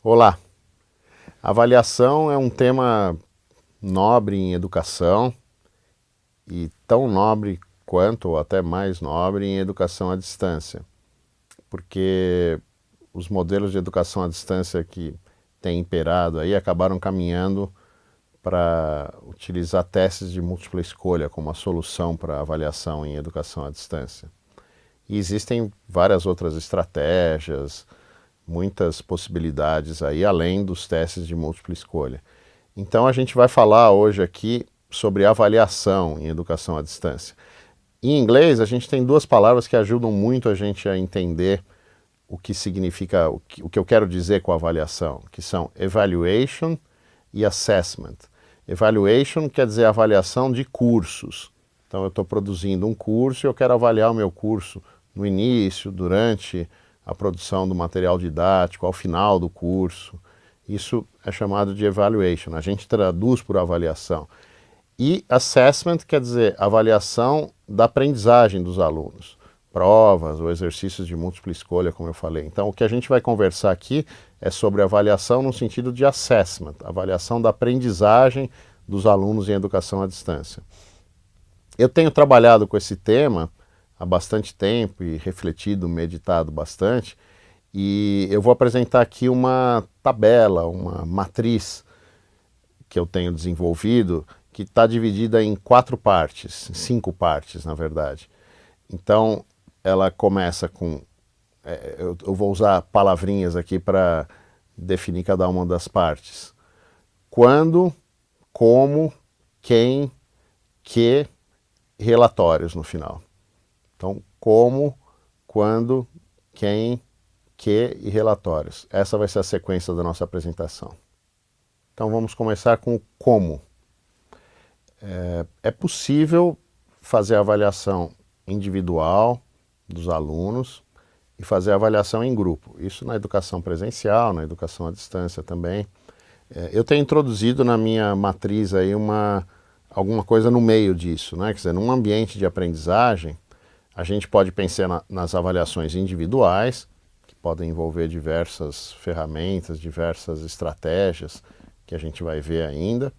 Olá! Avaliação é um tema nobre em educação e tão nobre quanto, ou até mais nobre, em educação à distância, porque os modelos de educação à distância que têm imperado aí acabaram caminhando para utilizar testes de múltipla escolha como a solução para avaliação em educação à distância. E existem várias outras estratégias, muitas possibilidades aí, além dos testes de múltipla escolha. Então a gente vai falar hoje aqui sobre avaliação em educação à distância. Em inglês, a gente tem duas palavras que ajudam muito a gente a entender o que significa, o que eu quero dizer com avaliação, que são evaluation e assessment. Evaluation quer dizer avaliação de cursos. Então eu estou produzindo um curso e eu quero avaliar o meu curso no início, durante a produção do material didático, ao final do curso. Isso é chamado de evaluation, a gente traduz por avaliação. E assessment quer dizer avaliação da aprendizagem dos alunos, provas ou exercícios de múltipla escolha, como eu falei. Então, o que a gente vai conversar aqui é sobre avaliação no sentido de assessment, avaliação da aprendizagem dos alunos em educação à distância. Eu tenho trabalhado com esse tema há bastante tempo e refletido, meditado bastante, e eu vou apresentar aqui uma tabela, uma matriz que eu tenho desenvolvido, que está dividida em 4 partes, 5 partes, na verdade. Então, ela começa com... eu vou usar palavrinhas aqui para definir cada uma das partes. Quando, como, quem, que, relatórios no final. Então, como, quando, quem, que e relatórios. Essa vai ser a sequência da nossa apresentação. Então, vamos começar com o como. É possível fazer a avaliação individual dos alunos e fazer a avaliação em grupo. Isso na educação presencial, na educação à distância também. Eu tenho introduzido na minha matriz aí alguma coisa no meio disso, né? Quer dizer, num ambiente de aprendizagem, a gente pode pensar nas avaliações individuais, que podem envolver diversas ferramentas, diversas estratégias, que a gente vai ver ainda,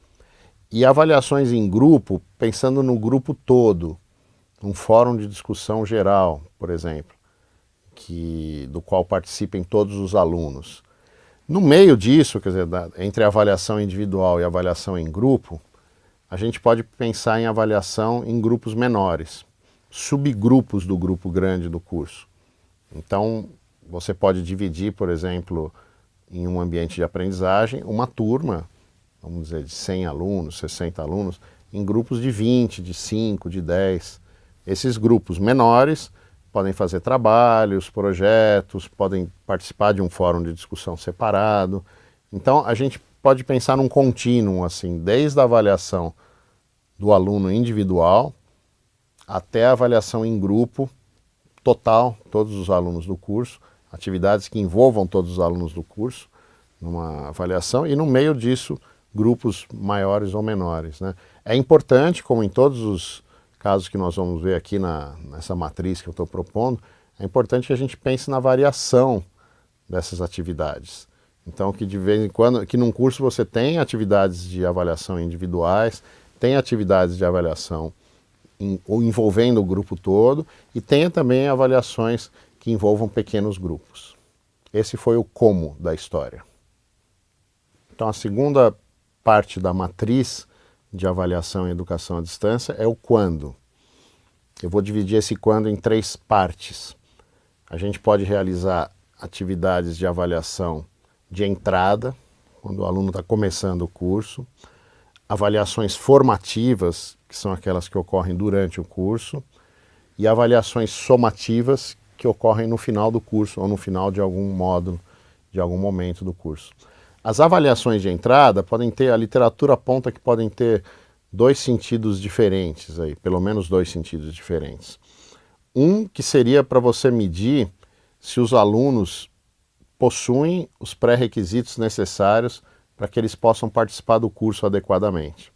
e avaliações em grupo, pensando no grupo todo, um fórum de discussão geral, por exemplo, do qual participem todos os alunos. No meio disso, quer dizer, entre a avaliação individual e a avaliação em grupo, a gente pode pensar em avaliação em grupos menores, subgrupos do grupo grande do curso. Então, você pode dividir, por exemplo, em um ambiente de aprendizagem, uma turma, vamos dizer, de 100 alunos, 60 alunos, em grupos de 20, de 5, de 10. Esses grupos menores podem fazer trabalhos, projetos, podem participar de um fórum de discussão separado. Então, a gente pode pensar num contínuo, assim, desde a avaliação do aluno individual até a avaliação em grupo, total, todos os alunos do curso, atividades que envolvam todos os alunos do curso, numa avaliação, e no meio disso, grupos maiores ou menores, né? É importante, como em todos os casos que nós vamos ver aqui nessa matriz que eu estou propondo, é importante que a gente pense na variação dessas atividades. Então, que de vez em quando, que num curso você tem atividades de avaliação individuais, tem atividades de avaliação envolvendo o grupo todo, e tenha também avaliações que envolvam pequenos grupos. Esse foi o como da história. Então, a segunda parte da matriz de avaliação em educação à distância é o quando. Eu vou dividir esse quando em 3 partes. A gente pode realizar atividades de avaliação de entrada, quando o aluno está começando o curso, avaliações formativas, que são aquelas que ocorrem durante o curso, e avaliações somativas, que ocorrem no final do curso ou no final de algum módulo, de algum momento do curso. As avaliações de entrada podem ter, a literatura aponta que podem ter 2 sentidos diferentes, aí, pelo menos 2 sentidos diferentes. Um que seria para você medir se os alunos possuem os pré-requisitos necessários para que eles possam participar do curso adequadamente.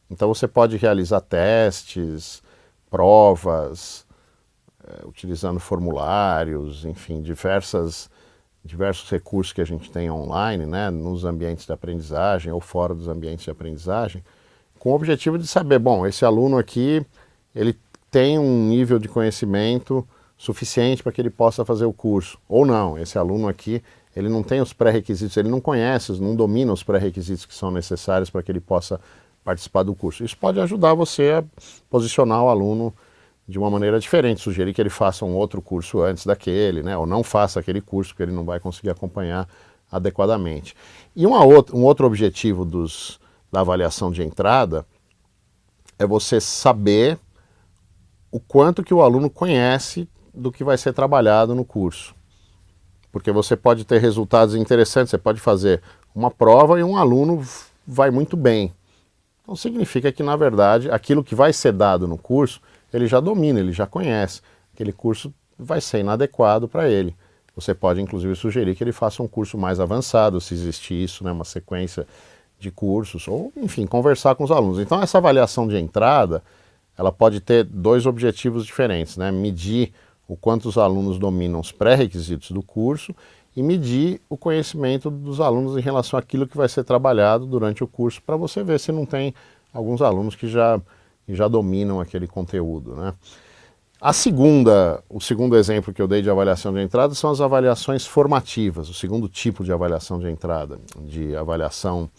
Então você pode realizar testes, provas, utilizando formulários, enfim, diversas diversos recursos que a gente tem online, né, nos ambientes de aprendizagem ou fora dos ambientes de aprendizagem, com o objetivo de saber, bom, esse aluno aqui, ele tem um nível de conhecimento suficiente para que ele possa fazer o curso, ou não, esse aluno aqui, ele não tem os pré-requisitos, ele não conhece, não domina os pré-requisitos que são necessários para que ele possa participar do curso. Isso pode ajudar você a posicionar o aluno de uma maneira diferente, sugerir que ele faça um outro curso antes daquele, né, ou não faça aquele curso porque ele não vai conseguir acompanhar adequadamente. E um outro objetivo da avaliação de entrada é você saber o quanto que o aluno conhece do que vai ser trabalhado no curso. Porque você pode ter resultados interessantes, você pode fazer uma prova e um aluno vai muito bem. Então significa que, na verdade, aquilo que vai ser dado no curso, ele já domina, ele já conhece. Aquele curso vai ser inadequado para ele. Você pode, inclusive, sugerir que ele faça um curso mais avançado, se existir isso, né, uma sequência de cursos, ou, enfim, conversar com os alunos. Então, essa avaliação de entrada, ela pode ter dois objetivos diferentes, né? Medir o quanto os alunos dominam os pré-requisitos do curso e medir o conhecimento dos alunos em relação àquilo que vai ser trabalhado durante o curso, para você ver se não tem alguns alunos que já dominam aquele conteúdo, né? O segundo exemplo que eu dei de avaliação de entrada são as avaliações formativas, o segundo tipo de avaliação de entrada, de avaliação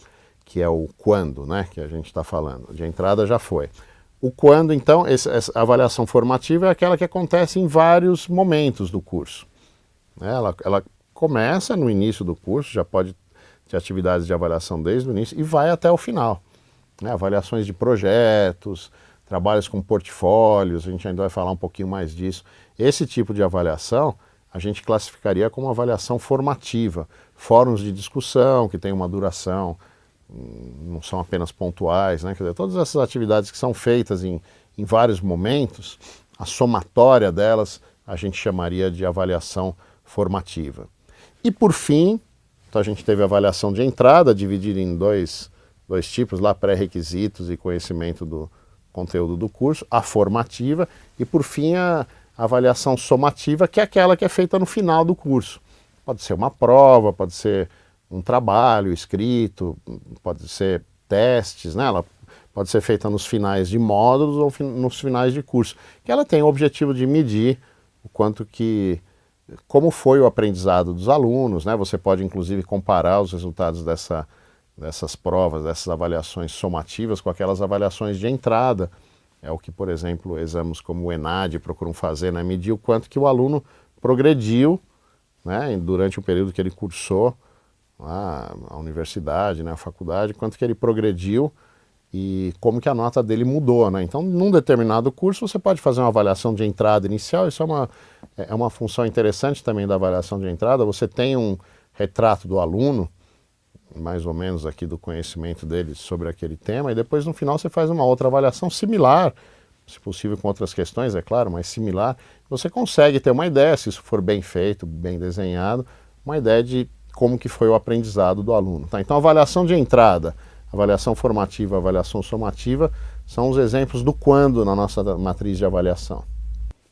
que é o quando, né, que a gente está falando. De entrada já foi. O quando, então, essa avaliação formativa é aquela que acontece em vários momentos do curso. Ela começa no início do curso, já pode ter atividades de avaliação desde o início e vai até o final. Né? Avaliações de projetos, trabalhos com portfólios, a gente ainda vai falar um pouquinho mais disso. Esse tipo de avaliação a gente classificaria como avaliação formativa. Fóruns de discussão que tem uma duração, não são apenas pontuais, né? Quer dizer, todas essas atividades que são feitas em vários momentos, a somatória delas a gente chamaria de avaliação formativa. E por fim, então a gente teve a avaliação de entrada, dividida em dois tipos, lá pré-requisitos e conhecimento do conteúdo do curso, a formativa, e por fim a avaliação somativa, que é aquela que é feita no final do curso. Pode ser uma prova, pode ser um trabalho escrito, pode ser testes, né? Ela pode ser feita nos finais de módulos ou nos finais de curso, que ela tem o objetivo de medir o como foi o aprendizado dos alunos, né? Você pode inclusive comparar os resultados dessas provas, dessas avaliações somativas com aquelas avaliações de entrada. É o que, por exemplo, exames como o ENAD procuram fazer, né? Medir o quanto que o aluno progrediu, né? Durante o período que ele cursou a universidade, né? A faculdade, quanto que ele progrediu e como que a nota dele mudou, né? Então, num determinado curso, você pode fazer uma avaliação de entrada inicial, isso é uma função interessante também da avaliação de entrada, você tem um retrato do aluno, mais ou menos aqui do conhecimento dele sobre aquele tema, e depois no final você faz uma outra avaliação similar, se possível com outras questões, é claro, mas similar, você consegue ter uma ideia, se isso for bem feito, bem desenhado, uma ideia de como que foi o aprendizado do aluno. Tá? Então, avaliação de entrada, avaliação formativa, avaliação somativa, são os exemplos do quando na nossa matriz de avaliação.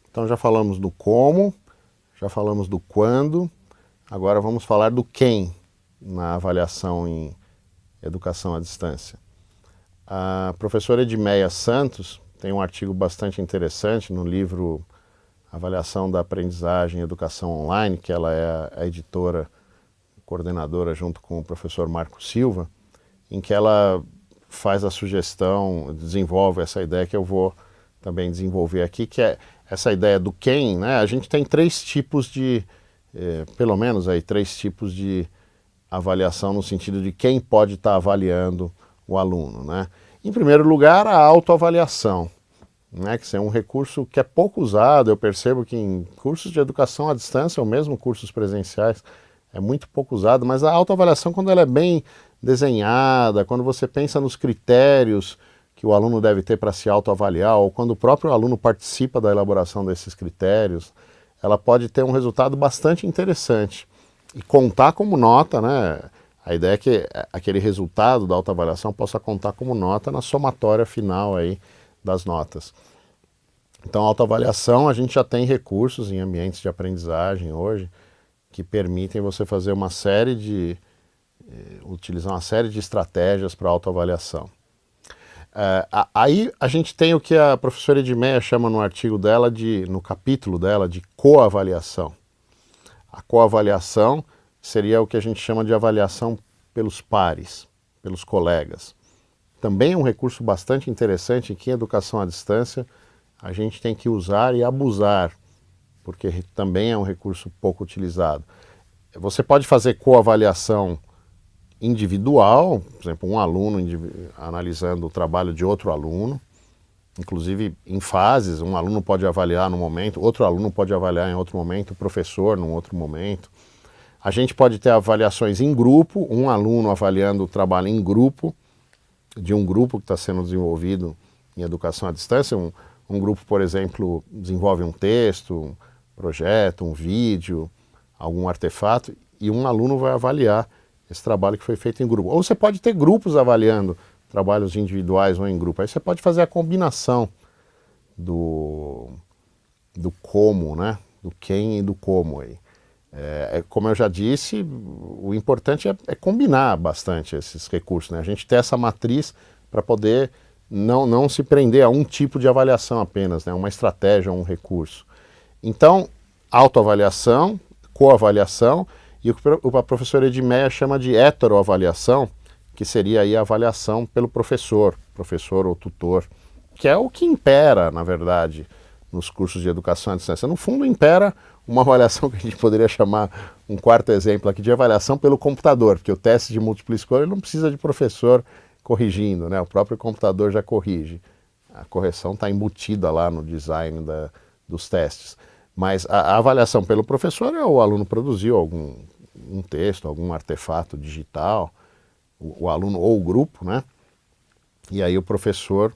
Então, já falamos do como, já falamos do quando, agora vamos falar do quem na avaliação em educação à distância. A professora Edmeia Santos tem um artigo bastante interessante no livro Avaliação da Aprendizagem e Educação Online, que ela é a editora, coordenadora junto com o professor Marco Silva, em que ela faz a sugestão, desenvolve essa ideia que eu vou também desenvolver aqui, que é essa ideia do quem, né? A gente tem pelo menos aí, 3 tipos de avaliação no sentido de quem pode estar avaliando o aluno, né? Em primeiro lugar, a autoavaliação, né? Que é um recurso que é pouco usado, eu percebo que em cursos de educação à distância, ou mesmo cursos presenciais, é muito pouco usado, mas a autoavaliação, quando ela é bem desenhada, quando você pensa nos critérios que o aluno deve ter para se autoavaliar, ou quando o próprio aluno participa da elaboração desses critérios, ela pode ter um resultado bastante interessante. E contar como nota, né? A ideia é que aquele resultado da autoavaliação possa contar como nota na somatória final aí das notas. Então, a autoavaliação, a gente já tem recursos em ambientes de aprendizagem hoje, que permitem você fazer uma série de, utilizar uma série de estratégias para autoavaliação. Aí a gente tem o que a professora Edmeia chama no artigo dela, no capítulo dela, de coavaliação. A coavaliação seria o que a gente chama de avaliação pelos pares, pelos colegas. Também é um recurso bastante interessante que em educação à distância a gente tem que usar e abusar, porque também é um recurso pouco utilizado. Você pode fazer coavaliação individual, por exemplo, um aluno analisando o trabalho de outro aluno, inclusive em fases, um aluno pode avaliar num momento, outro aluno pode avaliar em outro momento, o professor num outro momento. A gente pode ter avaliações em grupo, um aluno avaliando o trabalho em grupo, de um grupo que está sendo desenvolvido em educação à distância. Um grupo, por exemplo, desenvolve um texto, um projeto, um vídeo, algum artefato, e um aluno vai avaliar esse trabalho que foi feito em grupo. Ou você pode ter grupos avaliando trabalhos individuais ou em grupo. Aí você pode fazer a combinação do como, né? Do quem e do como aí. Como eu já disse, o importante é combinar bastante esses recursos, né? A gente ter essa matriz para poder não se prender a um tipo de avaliação apenas, né? Uma estratégia, um recurso. Então, autoavaliação, coavaliação, e o que a professora Edmeia chama de heteroavaliação, que seria aí a avaliação pelo professor ou tutor, que é o que impera, na verdade, nos cursos de educação à distância. No fundo, impera uma avaliação que a gente poderia chamar, um quarto exemplo aqui, de avaliação pelo computador, porque o teste de múltipla escolha não precisa de professor corrigindo, né? O próprio computador já corrige. A correção está embutida lá no design dos testes. Mas a avaliação pelo professor é o aluno produziu um texto, algum artefato digital, o aluno ou o grupo, né? E aí o professor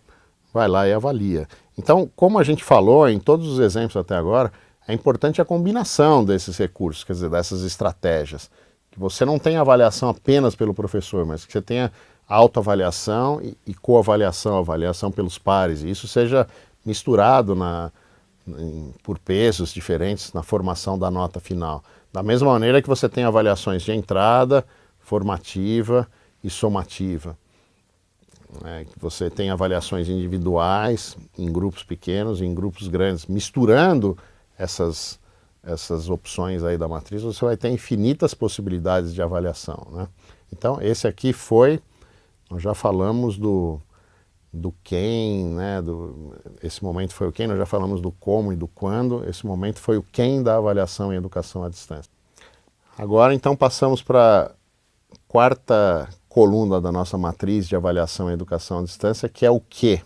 vai lá e avalia. Então, como a gente falou em todos os exemplos até agora, é importante a combinação desses recursos, quer dizer, dessas estratégias. Que você não tenha avaliação apenas pelo professor, mas que você tenha autoavaliação e coavaliação, avaliação pelos pares, e isso seja misturado por pesos diferentes na formação da nota final. Da mesma maneira que você tem avaliações de entrada, formativa e somativa. Que você tem avaliações individuais, em grupos pequenos, em grupos grandes, misturando essas opções aí da matriz, você vai ter infinitas possibilidades de avaliação, né? Então, esse aqui nós já falamos do quem, né? Esse momento foi o quem, nós já falamos do como e do quando, esse momento foi o quem da avaliação em educação à distância. Agora, então, passamos para a quarta coluna da nossa matriz de avaliação em educação à distância, que é o que.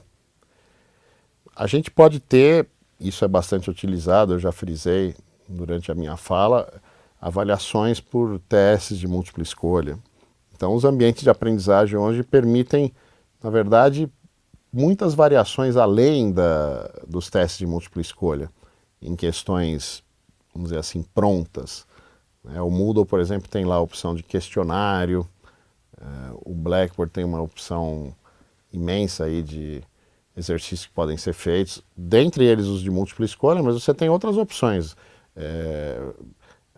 A gente pode ter, isso é bastante utilizado, eu já frisei durante a minha fala, avaliações por testes de múltipla escolha. Então, os ambientes de aprendizagem hoje permitem, na verdade, muitas variações além dos testes de múltipla escolha, em questões, vamos dizer assim, prontas. O Moodle, por exemplo, tem lá a opção de questionário, o Blackboard tem uma opção imensa aí de exercícios que podem ser feitos, dentre eles os de múltipla escolha, mas você tem outras opções,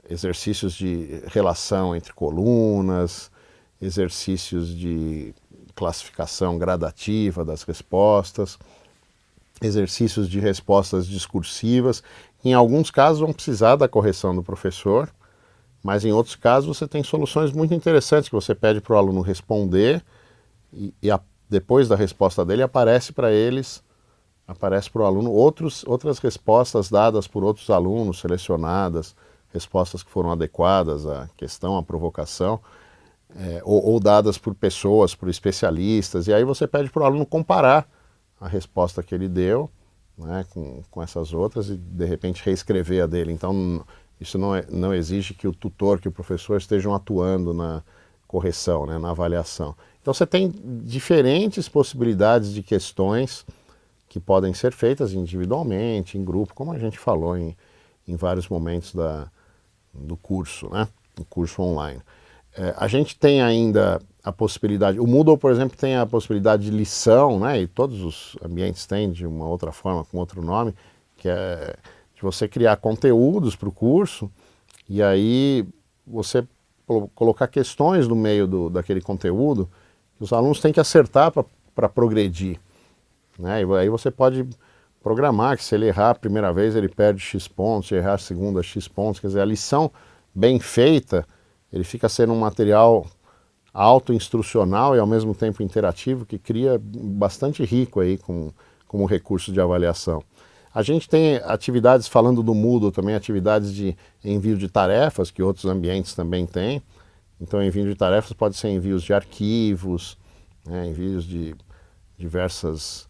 exercícios de relação entre colunas, exercícios de classificação gradativa das respostas, exercícios de respostas discursivas. Em alguns casos vão precisar da correção do professor, mas em outros casos você tem soluções muito interessantes que você pede para o aluno responder e depois da resposta dele aparece para o aluno outras respostas dadas por outros alunos, selecionadas, respostas que foram adequadas à questão, à provocação, ou dadas por pessoas, por especialistas, e aí você pede para o aluno comparar a resposta que ele deu, né, com essas outras e de repente reescrever a dele. Então isso não exige que o tutor, que o professor estejam atuando na correção, né, na avaliação. Então você tem diferentes possibilidades de questões que podem ser feitas individualmente, em grupo, como a gente falou em vários momentos do curso, né, do curso online. A gente tem ainda a possibilidade, o Moodle, por exemplo, tem a possibilidade de lição, né, e todos os ambientes têm de uma outra forma, com outro nome, que é de você criar conteúdos para o curso E aí você colocar questões no meio daquele conteúdo que os alunos têm que acertar para progredir, né? E aí você pode programar que se ele errar a primeira vez ele perde X pontos, se errar a segunda X pontos, quer dizer, a lição bem feita, ele fica sendo um material auto-instrucional e ao mesmo tempo interativo que cria bastante rico aí como recurso de avaliação. A gente tem atividades, falando do Moodle também, atividades de envio de tarefas, que outros ambientes também têm. Então, envio de tarefas pode ser envios de arquivos, né, envios de diversos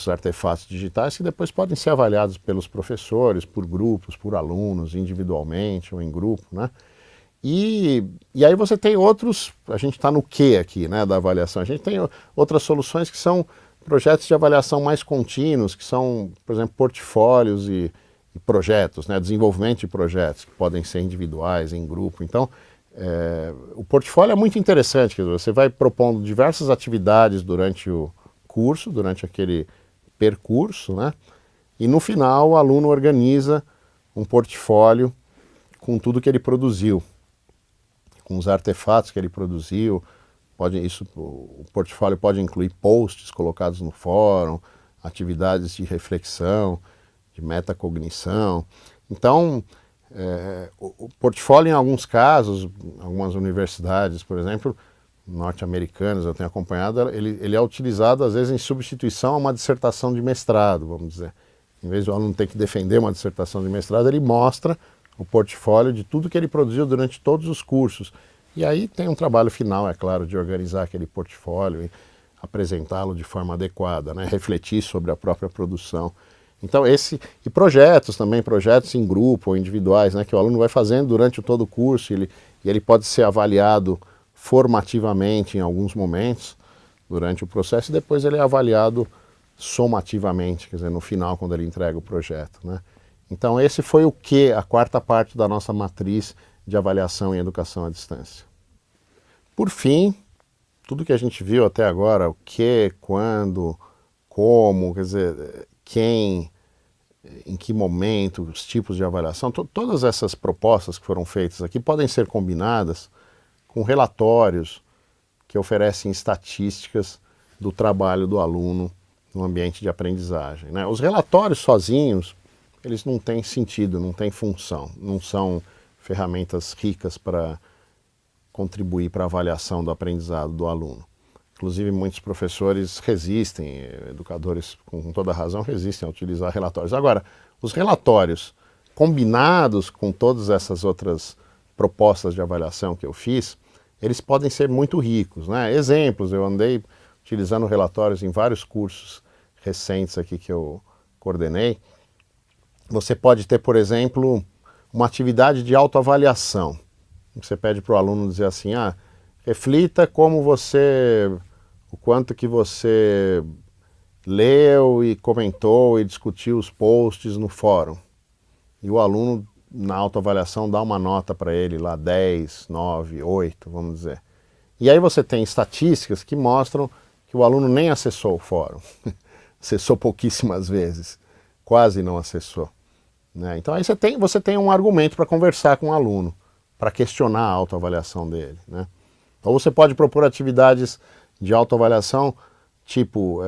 artefatos digitais que depois podem ser avaliados pelos professores, por grupos, por alunos, individualmente ou em grupo, né? E aí você tem outros, a gente está no que aqui, né, da avaliação, a gente tem outras soluções que são projetos de avaliação mais contínuos, que são, por exemplo, portfólios e projetos, né, desenvolvimento de projetos, que podem ser individuais, em grupo. Então, o portfólio é muito interessante, quer dizer, você vai propondo diversas atividades durante o curso, durante aquele percurso, né, e no final o aluno organiza um portfólio com tudo que ele produziu, com os artefatos que ele produziu. O portfólio pode incluir posts colocados no fórum, atividades de reflexão, de metacognição. Então, o portfólio, em alguns casos, algumas universidades, por exemplo, norte-americanas, eu tenho acompanhado, ele é utilizado às vezes em substituição a uma dissertação de mestrado, vamos dizer. Em vez do aluno ter que defender uma dissertação de mestrado, ele mostra o portfólio de tudo que ele produziu durante todos os cursos. E aí tem um trabalho final, é claro, de organizar aquele portfólio e apresentá-lo de forma adequada, né? Refletir sobre a própria produção. Então e projetos também, projetos em grupo ou individuais, né? Que o aluno vai fazendo durante todo o curso e ele pode ser avaliado formativamente em alguns momentos durante o processo e depois ele é avaliado somativamente, quer dizer, no final, quando ele entrega o projeto, né? Então esse foi a quarta parte da nossa matriz de avaliação em educação à distância. Por fim, tudo que a gente viu até agora, o que, quando, como, quer dizer, quem, em que momento, os tipos de avaliação, todas essas propostas que foram feitas aqui podem ser combinadas com relatórios que oferecem estatísticas do trabalho do aluno no ambiente de aprendizagem, né? Os relatórios sozinhos, eles não têm sentido, não têm função, não são ferramentas ricas para contribuir para a avaliação do aprendizado do aluno. Inclusive, muitos professores resistem, educadores com toda razão resistem a utilizar relatórios. Agora, os relatórios combinados com todas essas outras propostas de avaliação que eu fiz, eles podem ser muito ricos, né? Exemplos, eu andei utilizando relatórios em vários cursos recentes aqui que eu coordenei. Você pode ter, por exemplo, uma atividade de autoavaliação. Você pede para o aluno dizer assim, reflita o quanto que você leu e comentou e discutiu os posts no fórum. E o aluno, na autoavaliação, dá uma nota para ele lá, 10, 9, 8, vamos dizer. E aí você tem estatísticas que mostram que o aluno nem acessou o fórum. Acessou pouquíssimas vezes, quase não acessou, né? Então aí você tem um argumento para conversar com o aluno, para questionar a autoavaliação dele, né? Ou você pode propor atividades de autoavaliação, tipo,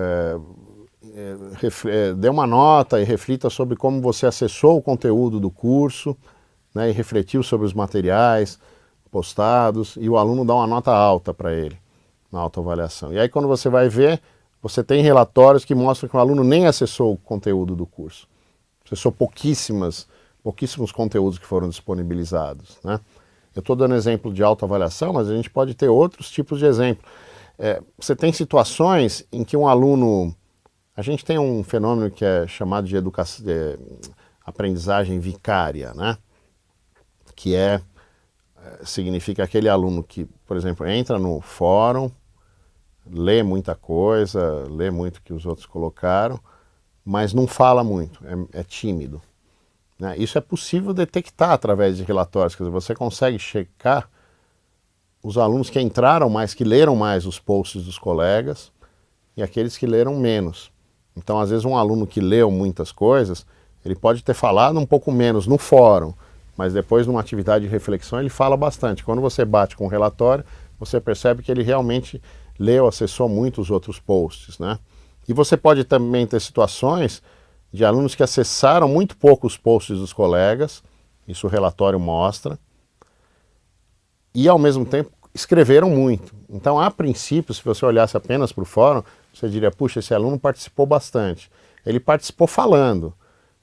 dê uma nota e reflita sobre como você acessou o conteúdo do curso, né, e refletiu sobre os materiais postados, e o aluno dá uma nota alta para ele na autoavaliação. E aí quando você vai ver, você tem relatórios que mostram que o aluno nem acessou o conteúdo do curso. Acessou pouquíssimos conteúdos que foram disponibilizados, né? Eu estou dando exemplo de autoavaliação, mas a gente pode ter outros tipos de exemplo. Você tem situações em que um aluno... A gente tem um fenômeno que é chamado de aprendizagem vicária, né? Que significa aquele aluno que, por exemplo, entra no fórum, lê muita coisa, lê muito o que os outros colocaram, mas não fala muito, é tímido, né? Isso é possível detectar através de relatórios, quer dizer, você consegue checar os alunos que entraram mais, que leram mais os posts dos colegas e aqueles que leram menos. Então, às vezes, um aluno que leu muitas coisas, ele pode ter falado um pouco menos no fórum, mas depois numa atividade de reflexão ele fala bastante. Quando você bate com o relatório, você percebe que ele realmente leu, acessou muitos outros posts, né? E você pode também ter situações de alunos que acessaram muito pouco os posts dos colegas, isso o relatório mostra, e ao mesmo tempo escreveram muito. Então, a princípio, se você olhasse apenas para o fórum, você diria, puxa, esse aluno participou bastante. Ele participou falando,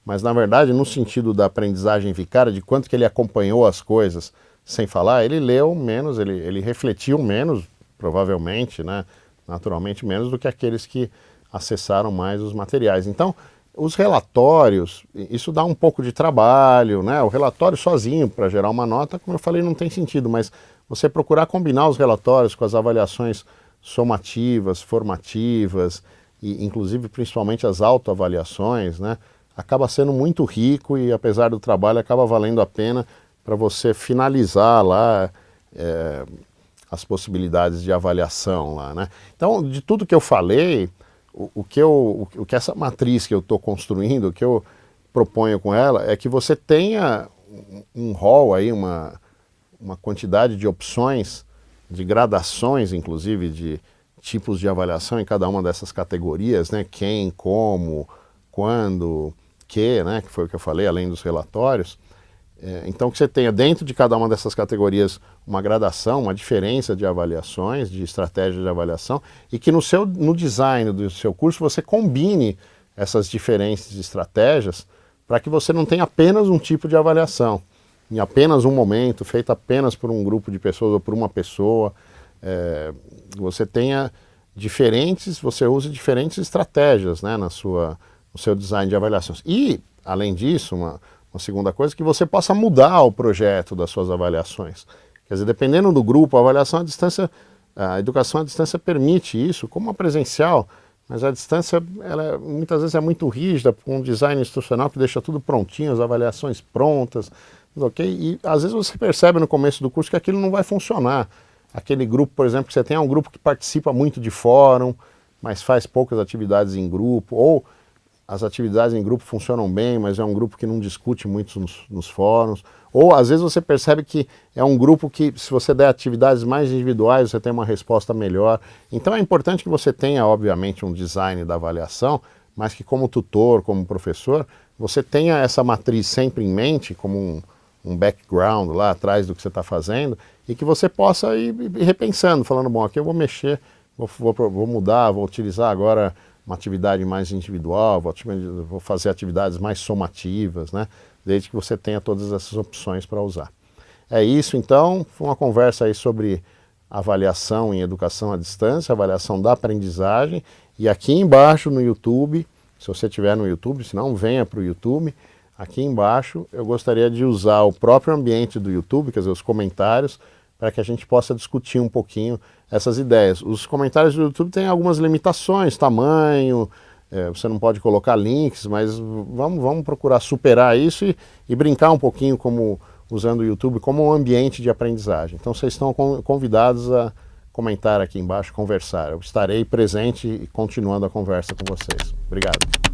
mas na verdade, no sentido da aprendizagem vicária, de quanto que ele acompanhou as coisas sem falar, ele leu menos, ele refletiu menos, provavelmente, né, naturalmente menos do que aqueles que acessaram mais os materiais. Então, os relatórios, isso dá um pouco de trabalho, né? O relatório sozinho para gerar uma nota, como eu falei, não tem sentido, mas você procurar combinar os relatórios com as avaliações somativas, formativas, e inclusive principalmente as autoavaliações, né? Acaba sendo muito rico e apesar do trabalho acaba valendo a pena para você finalizar lá as possibilidades de avaliação lá, né? Então, de tudo que eu falei, o que essa matriz que eu estou construindo, o que eu proponho com ela, é que você tenha um rol aí, uma quantidade de opções, de gradações, inclusive, de tipos de avaliação em cada uma dessas categorias, né? Quem, como, quando, que, né? Que foi o que eu falei, além dos relatórios. Então, que você tenha dentro de cada uma dessas categorias uma gradação, uma diferença de avaliações, de estratégia de avaliação, e que no design do seu curso você combine essas diferentes estratégias para que você não tenha apenas um tipo de avaliação, em apenas um momento, feita apenas por um grupo de pessoas ou por uma pessoa. Você tenha você use diferentes estratégias, né, no seu design de avaliações. E, além disso, uma segunda coisa, que você possa mudar o projeto das suas avaliações. Quer dizer, dependendo do grupo, a avaliação à distância, a educação à distância permite isso, como a presencial, mas a distância, muitas vezes é muito rígida, com um design institucional que deixa tudo prontinho, as avaliações prontas, ok? E às vezes você percebe no começo do curso que aquilo não vai funcionar. Aquele grupo, por exemplo, que você tem é um grupo que participa muito de fórum, mas faz poucas atividades em grupo, ou as atividades em grupo funcionam bem, mas é um grupo que não discute muito nos fóruns. Ou às vezes você percebe que é um grupo que, se você der atividades mais individuais, você tem uma resposta melhor. Então é importante que você tenha, obviamente, um design da avaliação, mas que como tutor, como professor, você tenha essa matriz sempre em mente, como um background lá atrás do que você está fazendo, e que você possa ir repensando, falando, bom, aqui eu vou mexer, vou mudar, vou utilizar agora uma atividade mais individual, vou fazer atividades mais somativas, né? Desde que você tenha todas essas opções para usar. É isso, então, foi uma conversa aí sobre avaliação em educação à distância, avaliação da aprendizagem, e aqui embaixo no YouTube, se você estiver no YouTube, se não, venha para o YouTube, aqui embaixo eu gostaria de usar o próprio ambiente do YouTube, quer dizer, os comentários, para que a gente possa discutir um pouquinho essas ideias. Os comentários do YouTube têm algumas limitações, tamanho, você não pode colocar links, mas vamos procurar superar isso e brincar um pouquinho usando o YouTube como um ambiente de aprendizagem. Então vocês estão convidados a comentar aqui embaixo, conversar. Eu estarei presente e continuando a conversa com vocês. Obrigado.